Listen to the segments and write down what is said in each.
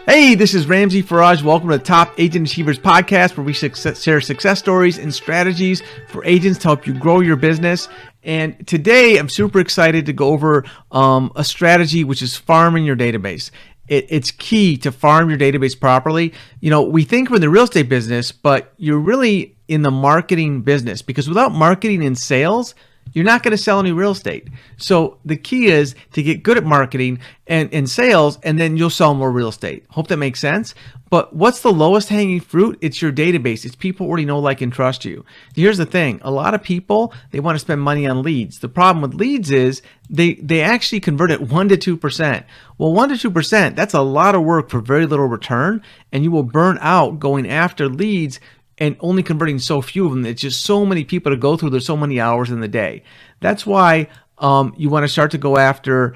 Hey, this is Ramsey Faraj. Welcome to the Top Agent Achievers podcast, where we share success stories and strategies for agents to help you grow your business. And today, I'm super excited to go over a strategy, which is farming your database. It's key to farm your database properly. You know, we think we're in the real estate business, but you're really in the marketing business, because without marketing and sales, you're not going to sell any real estate. So the key is to get good at marketing and sales, and then you'll sell more real estate. Hope that makes sense. But what's the lowest hanging fruit? It's your database. It's people who already know, like, and trust you. Here's the thing. A lot of people, they want to spend money on leads. The problem with leads is they actually convert at 1 to 2%. Well, 1 to 2%, that's a lot of work for very little return, and you will burn out going after leads and only converting so few of them. It's just so many people to go through. There's so many hours in the day. That's why you want to start to go after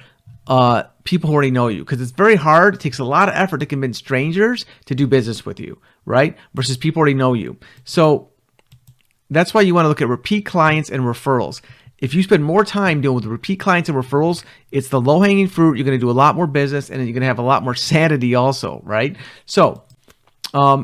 people who already know you, because it's very hard. It takes a lot of effort to convince strangers to do business with you, right? Versus people already know you. So that's why you want to look at repeat clients and referrals. If you spend more time dealing with repeat clients and referrals, it's the low-hanging fruit. You're going to do a lot more business, and you're going to have a lot more sanity also, right? So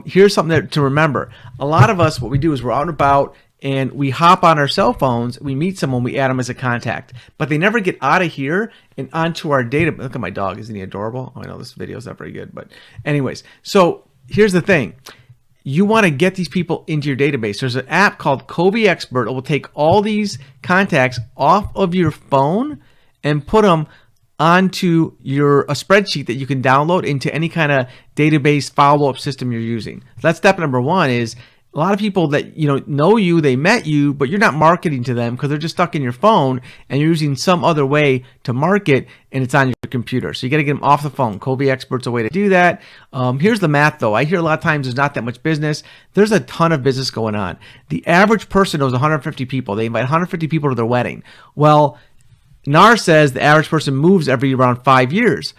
here's something to remember. A lot of us, what we do is we're out and about and we hop on our cell phones, we meet someone, we add them as a contact, but they never get out of here and onto our data. Look at my dog. Isn't he adorable? Oh, I know this video is not very good, but anyways. So here's the thing. You want to get these people into your database. There's an app called Covey Expert. It will take all these contacts off of your phone and put them onto a spreadsheet that you can download into any kind of database follow-up system you're using. So that's step number one. Is a lot of people that know you, they met you, but you're not marketing to them because they're just stuck in your phone and you're using some other way to market, and it's on your computer. So you got to get them off the phone. Covey Expert's a way to do that. Here's the math though. I hear a lot of times there's not that much business. There's a ton of business going on. The average person knows 150 people. They invite 150 people to their wedding. Well, NAR says the average person moves every around 5 years.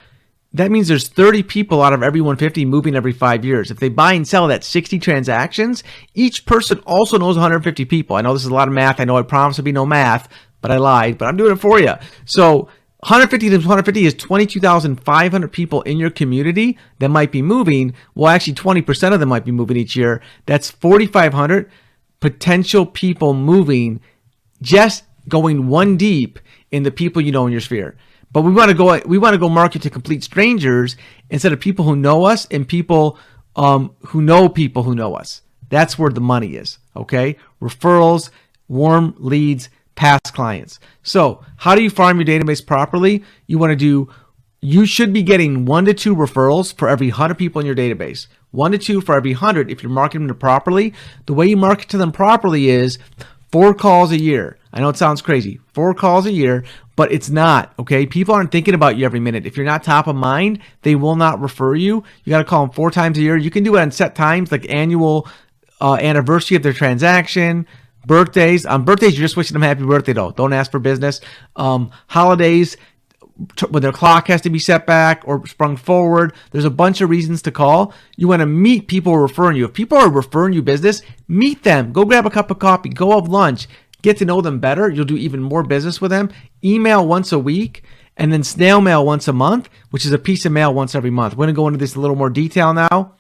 That means there's 30 people out of every 150 moving every 5 years. If they buy and sell, that's 60 transactions. Each person also knows 150 people. I know this is a lot of math. I know I promised there'd be no math, but I lied. But I'm doing it for you. So 150 times 150 is 22,500 people in your community that might be moving. Well, actually 20% of them might be moving each year. That's 4,500 potential people moving, just going one deep in the people you know in your sphere. But we want to go market to complete strangers instead of people who know us and people who know people who know us. That's where the money is, okay? Referrals, warm leads, past clients. So how do you farm your database properly? You should be getting 1 to 2 referrals for every 100 people in your database. 1 to 2 for every 100 if you're marketing them properly. The way you market to them properly is 4 calls a year. I know it sounds crazy. 4 calls a year, but it's not, okay? People aren't thinking about you every minute. If you're not top of mind, they will not refer you. You got to call them 4 times a year. You can do it on set times, like annual anniversary of their transaction, birthdays. On birthdays, you're just wishing them happy birthday, though. Don't ask for business. Holidays, when their clock has to be set back or sprung forward. There's a bunch of reasons to call. You want to meet people who are referring you. If people are referring you business, meet them. Go grab a cup of coffee. Go have lunch. Get to know them better. You'll do even more business with them. Email once a week, and then snail mail once a month, which is a piece of mail once every month. We're going to go into this in a little more detail now.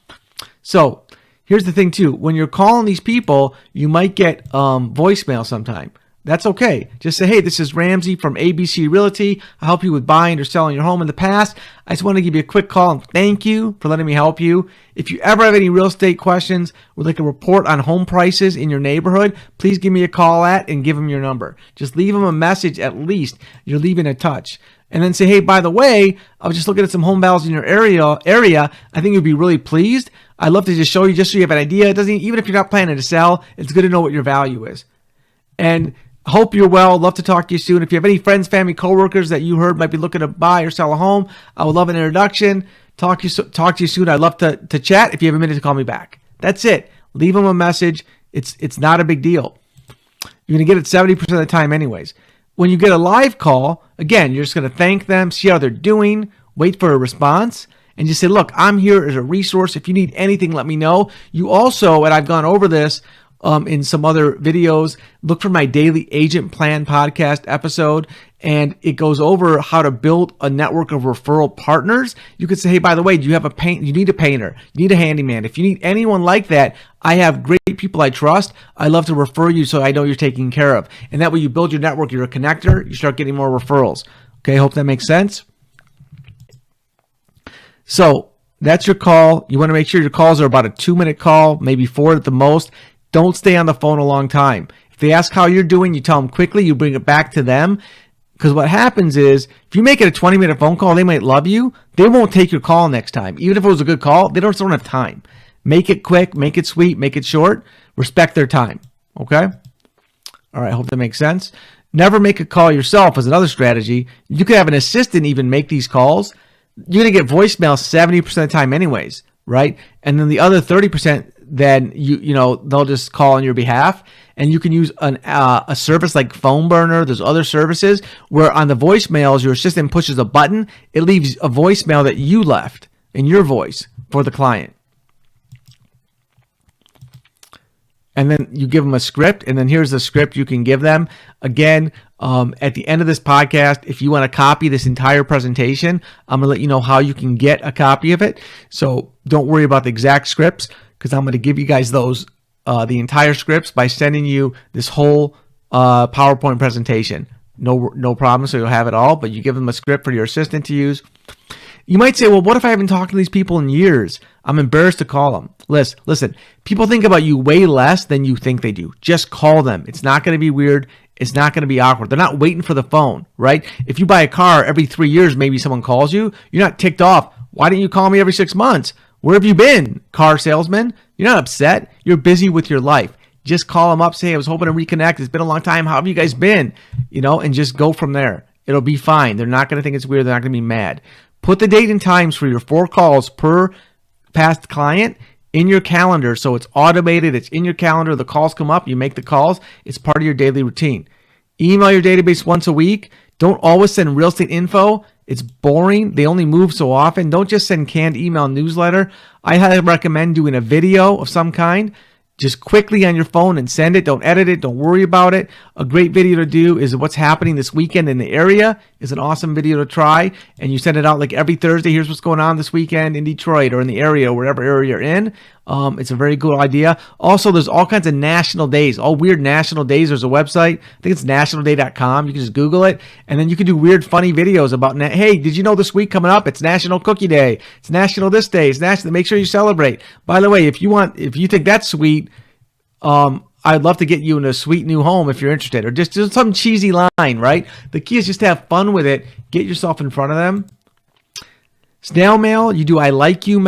So here's the thing too. When you're calling these people, you might get voicemail sometime. That's okay. Just say, hey, this is Ramsey from ABC Realty. I help you with buying or selling your home in the past. I just want to give you a quick call and thank you for letting me help you. If you ever have any real estate questions, would like a report on home prices in your neighborhood, please give me a call and give them your number. Just leave them a message at least. You're leaving a touch. And then say, hey, by the way, I was just looking at some home values in your area. I think you'd be really pleased. I'd love to just show you, just so you have an idea. It doesn't, even if you're not planning to sell, it's good to know what your value is. And hope you're well. Love to talk to you soon. If you have any friends, family, coworkers that you heard might be looking to buy or sell a home, I would love an introduction. Talk to you soon. I'd love to chat. If you have a minute to call me back. That's it. Leave them a message. It's not a big deal. You're going to get it 70% of the time anyways. When you get a live call, again, you're just going to thank them, see how they're doing, wait for a response, and just say, look, I'm here as a resource. If you need anything, let me know. You also, and I've gone over this in some other videos, look for my Daily Agent Plan podcast episode. and it goes over how to build a network of referral partners. You could say, hey, by the way, do you have you need a painter, you need a handyman. If you need anyone like that, I have great people I trust. I love to refer you so I know you're taken care of. And that way you build your network, you're a connector, you start getting more referrals. Okay, hope that makes sense. So that's your call. You want to make sure your calls are about a 2-minute call, maybe 4 at the most. Don't stay on the phone a long time. If they ask how you're doing, you tell them quickly, you bring it back to them. Because what happens is, if you make it a 20-minute phone call, they might love you. They won't take your call next time. Even if it was a good call, they don't have time. Make it quick, make it sweet, make it short. Respect their time. Okay? All right, hope that makes sense. Never make a call yourself is another strategy. You could have an assistant even make these calls. You're going to get voicemail 70% of the time anyways, right? And then the other 30%, then they'll just call on your behalf. And you can use a service like Phone Burner. There's other services where on the voicemails, your assistant pushes a button. It leaves a voicemail that you left in your voice for the client. And then you give them a script, and then here's the script you can give them. Again, at the end of this podcast, if you want to copy this entire presentation, I'm going to let you know how you can get a copy of it. So don't worry about the exact scripts, because I'm going to give you guys those, the entire scripts, by sending you this whole PowerPoint presentation. No problem, so you'll have it all, but you give them a script for your assistant to use. You might say, well, what if I haven't talked to these people in years? I'm embarrassed to call them. Listen, people think about you way less than you think they do. Just call them. It's not going to be weird. It's not going to be awkward. They're not waiting for the phone, right? If you buy a car every 3 years, maybe someone calls you. You're not ticked off. Why didn't you call me every 6 months? Where have you been, car salesman? You're not upset. You're busy with your life. Just call them up. Say, I was hoping to reconnect. It's been a long time. How have you guys been? And just go from there. It'll be fine. They're not going to think it's weird. They're not going to be mad. Put the date and times for your 4 calls per past client in your calendar, so it's automated. It's in your calendar. The calls come up. You make the calls. It's part of your daily routine. Email your database once a week. Don't always send real estate info. It's boring. They only move so often. Don't just send canned email newsletter. I highly recommend doing a video of some kind. Just quickly on your phone and send it. Don't edit it. Don't worry about it. A great video to do is what's happening this weekend in the area is an awesome video to try. And you send it out like every Thursday. Here's what's going on this weekend in Detroit or in the area, wherever area you're in. It's a very good idea. Also, there's all kinds of national days, all weird national days. There's a website. I think it's nationalday.com. You can just Google it. And then you can do weird, funny videos about, hey, did you know this week coming up, it's National Cookie Day. It's National this day. It's National. Make sure you celebrate. By the way, if you think that's sweet, I'd love to get you in a sweet new home if you're interested, or just some cheesy line, right? The key is just to have fun with it. Get yourself in front of them. Snail mail, you do I like you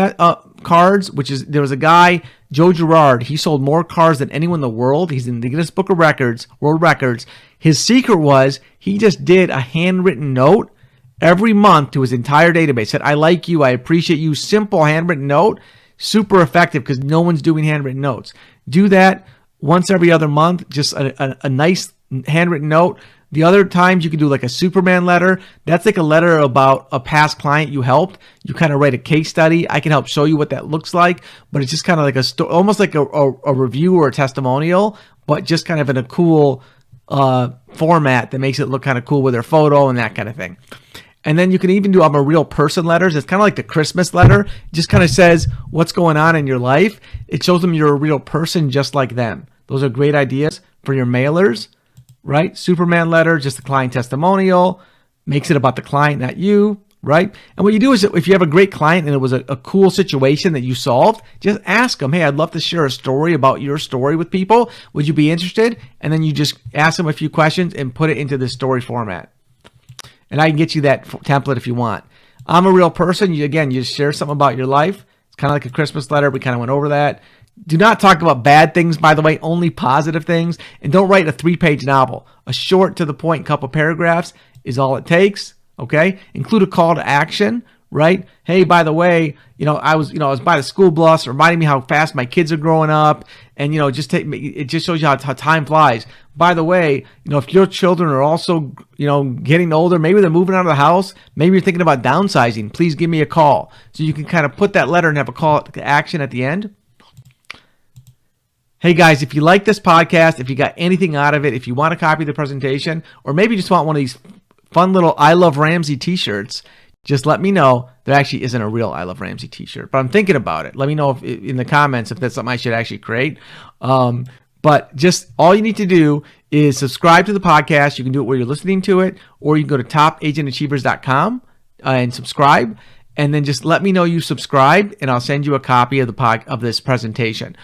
cards, there was a guy, Joe Girard. He sold more cars than anyone in the world. He's in the Guinness Book of Records, World Records. His secret was he just did a handwritten note every month to his entire database. Said, I like you, I appreciate you. Simple handwritten note. Super effective because no one's doing handwritten notes. Do that once every other month, just a nice handwritten note. The other times you can do like a Superman letter. That's like a letter about a past client you helped. You kind of write a case study. I can help show you what that looks like, but it's just kind of like almost like a review or a testimonial, but just kind of in a cool format that makes it look kind of cool with their photo and that kind of thing. And then you can even do I'm a real person letters. It's kind of like the Christmas letter. It just kind of says what's going on in your life. It shows them you're a real person just like them. Those are great ideas for your mailers, right? Superman letter, just a client testimonial. Makes it about the client, not you, right? And what you do is if you have a great client and it was a cool situation that you solved, just ask them, hey, I'd love to share a story about your story with people. Would you be interested? And then you just ask them a few questions and put it into the story format. And I can get you that template if you want. I'm a real person. You just share something about your life. It's kind of like a Christmas letter. We kind of went over that. Do not talk about bad things, by the way, only positive things. And don't write a 3-page novel. A short, to the point, couple paragraphs is all it takes. Okay? Include a call to action, right? Hey, by the way, I was by the school bus, reminding me how fast my kids are growing up. And, it just shows you how time flies. By the way, if your children are also, getting older, maybe they're moving out of the house, maybe you're thinking about downsizing, please give me a call. So you can kind of put that letter and have a call to action at the end. Hey guys, if you like this podcast, if you got anything out of it, if you want to copy the presentation, or maybe you just want one of these fun little I Love Ramsey t-shirts, just let me know. There actually isn't a real I Love Ramsey t-shirt, but I'm thinking about it. Let me know if, in the comments if that's something I should actually create. But just all you need to do is subscribe to the podcast. You can do it where you're listening to it, or you can go to topagentachievers.com and subscribe. And then just let me know you subscribed, and I'll send you a copy of of this presentation.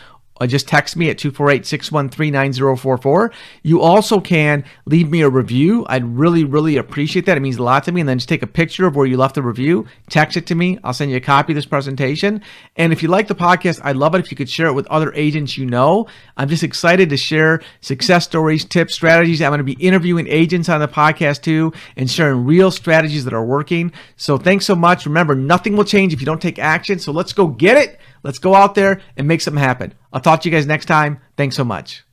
Just text me at 248-613-9044. You also can leave me a review. I'd really, really appreciate that. It means a lot to me. And then just take a picture of where you left the review, text it to me. I'll send you a copy of this presentation. And if you like the podcast, I'd love it if you could share it with other agents you know. I'm just excited to share success stories, tips, strategies. I'm going to be interviewing agents on the podcast too and sharing real strategies that are working. So thanks so much. Remember, nothing will change if you don't take action. So let's go get it. Let's go out there and make something happen. I'll talk to you guys next time. Thanks so much.